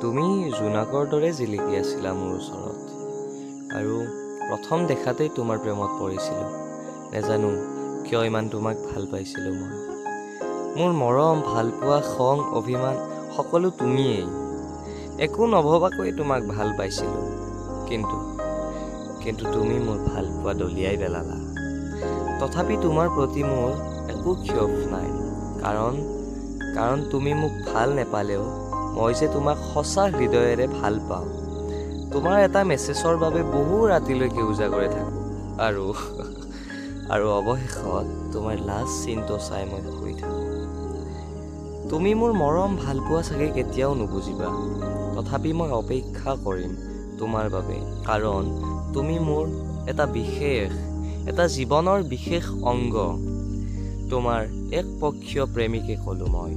তুমি জোনাকৰ দৰে জিলিকি আছিলা মোৰ ওচৰত আৰু প্ৰথম দেখাতেই তোমাৰ প্ৰেমত পৰিছিলোঁ। নেজানো কিয় ইমান তোমাক ভাল পাইছিলোঁ মই। মোৰ মৰম, ভালপোৱা, খং, অভিমান সকলো তুমিয়েই। একো নভবাকৈ তোমাক ভাল পাইছিলোঁ, কিন্তু তুমি মোৰ ভালপোৱা দলিয়াই পেলালা। তথাপি তোমাৰ প্ৰতি মোৰ একো ক্ষোভ নাই, কাৰণ তুমি মোক ভাল নেপালেও মই যে তোমাক সঁচা হৃদয়েৰে ভাল পাওঁ। তোমাৰ এটা মেছেজৰ বাবে বহু ৰাতিলৈকে উজাগৰে থাকোঁ আৰু অৱশেষত তোমাৰ লাষ্ট চিনটো চাই মই শুই থাকোঁ। তুমি মোৰ মৰম ভালপোৱা চাগে কেতিয়াও নুবুজিবা, তথাপি মই অপেক্ষা কৰিম তোমাৰ বাবে, কাৰণ তুমি মোৰ এটা জীৱনৰ বিশেষ অংগ। তোমাৰ একপক্ষীয় প্ৰেমিকে ক'লো মই।